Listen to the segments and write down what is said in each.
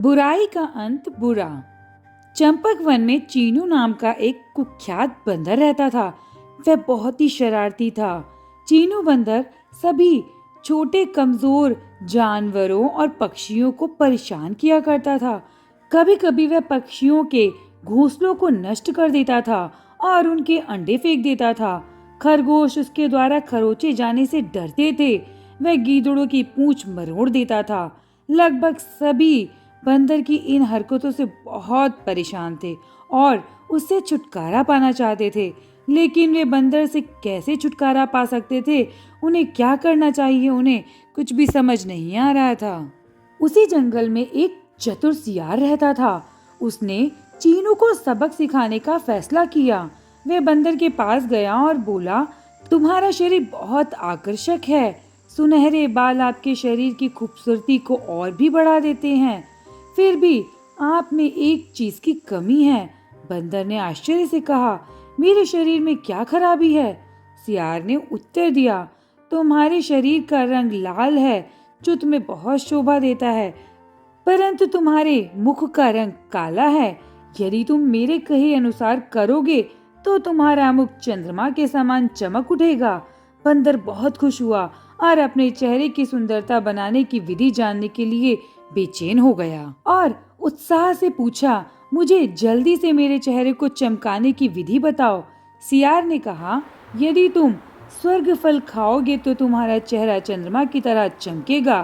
बुराई का अंत बुरा। चंपक वन में चीनू नाम का एक कुख्यात बंदर रहता था। वह बहुत ही शरारती था। चीनू बंदर सभी छोटे कमजोर जानवरों और पक्षियों को परेशान किया करता था। कभी कभी वह पक्षियों के घोंसलों को नष्ट कर देता था और उनके अंडे फेंक देता था। खरगोश उसके द्वारा खरोचे जाने से डरते थे। वह गीदड़ों की पूंछ मरोड़ देता था। लगभग सभी बंदर की इन हरकतों से बहुत परेशान थे और उससे छुटकारा पाना चाहते थे। लेकिन वे बंदर से कैसे छुटकारा पा सकते थे, उन्हें क्या करना चाहिए, उन्हें कुछ भी समझ नहीं आ रहा था। उसी जंगल में एक चतुर सियार रहता था। उसने चीनू को सबक सिखाने का फैसला किया। वह बंदर के पास गया और बोला, तुम्हारा शरीर बहुत आकर्षक है। सुनहरे बाल आपके शरीर की खूबसूरती को और भी बढ़ा देते हैं। फिर भी आप में एक चीज की कमी है। बंदर ने आश्चर्य से कहा, मेरे शरीर में क्या खराबी है? सियार ने उत्तर दिया, तुम्हारे शरीर का रंग लाल है जो तुम्हें बहुत शोभा देता है, परंतु तुम्हारे मुख का रंग काला है। यदि तुम मेरे कहे अनुसार करोगे तो तुम्हारा मुख चंद्रमा के समान चमक उठेगा। बंदर बहुत खुश हुआ और अपने चेहरे की सुंदरता बनाने की विधि जानने के लिए बेचैन हो गया और उत्साह से पूछा, मुझे जल्दी से मेरे चेहरे को चमकाने की विधि बताओ। सियार ने कहा, यदि तुम स्वर्ग फल खाओगे तो तुम्हारा चेहरा चंद्रमा की तरह चमकेगा।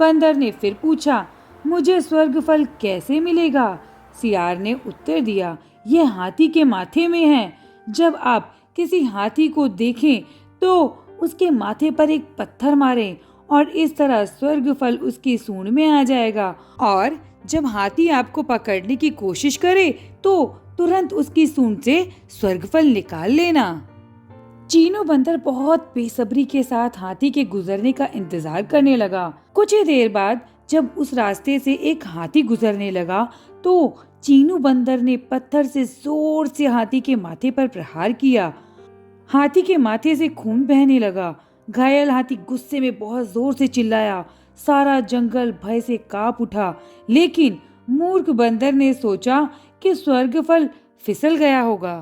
बंदर ने फिर पूछा, मुझे स्वर्ग फल कैसे मिलेगा? सियार ने उत्तर दिया, यह हाथी के माथे में है। जब आप किसी हाथी को देखें तो उसके माथे पर एक पत्थर मारें और इस तरह स्वर्ग फल उसकी सूंड में आ जाएगा, और जब हाथी आपको पकड़ने की कोशिश करे तो तुरंत उसकी सूंड से स्वर्ग फल निकाल लेना। चीनू बंदर बहुत बेसब्री के साथ हाथी के गुजरने का इंतजार करने लगा। कुछ ही देर बाद जब उस रास्ते से एक हाथी गुजरने लगा तो चीनू बंदर ने पत्थर से जोर से हाथी के माथे पर प्रहार किया। हाथी के माथे से खून बहने लगा। घायल हाथी गुस्से में बहुत जोर से चिल्लाया। सारा जंगल भय से कांप उठा। लेकिन मूर्ख बंदर ने सोचा कि स्वर्ग फल फिसल गया होगा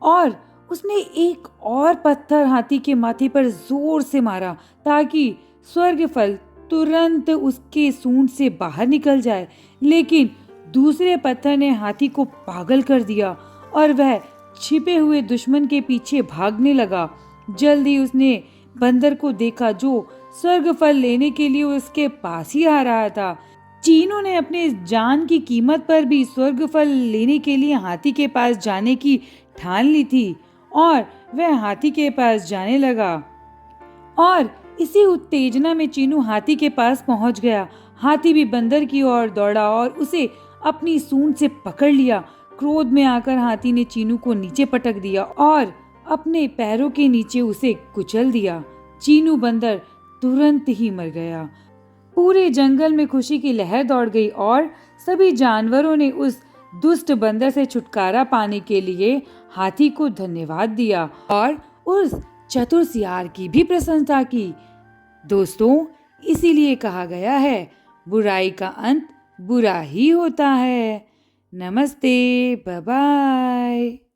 और उसने एक और पत्थर हाथी के माथे पर जोर से मारा ताकि स्वर्ग फल तुरंत उसके सूंड से बाहर निकल जाए। लेकिन दूसरे पत्थर ने हाथी को पागल कर दिया और वह छिपे हुए दुश्मन के पीछे भागने लगा। जल्दी उसने बंदर को देखा जो स्वर्ग फल लेने के लिए उसके पास ही आ रहा था। चीनू ने अपने जान की कीमत पर भी स्वर्ग फल लेने के लिए हाथी के पास जाने की ठान ली थी और वह हाथी के पास जाने लगा। और इसी उत्तेजना में चीनू हाथी के पास पहुंच गया। हाथी भी बंदर की ओर दौड़ा और उसे अपनी सूंड से पकड़ लिया। क्रोध में आकर हाथी ने चीनू को नीचे पटक दिया और अपने पैरों के नीचे उसे कुचल दिया। चीनू बंदर तुरंत ही मर गया। पूरे जंगल में खुशी की लहर दौड़ गई और सभी जानवरों ने उस दुष्ट बंदर से छुटकारा पाने के लिए हाथी को धन्यवाद दिया और उस चतुर सियार की भी प्रशंसा की। दोस्तों, इसीलिए कहा गया है, बुराई का अंत बुरा ही होता है। नमस्ते, बाय बाय।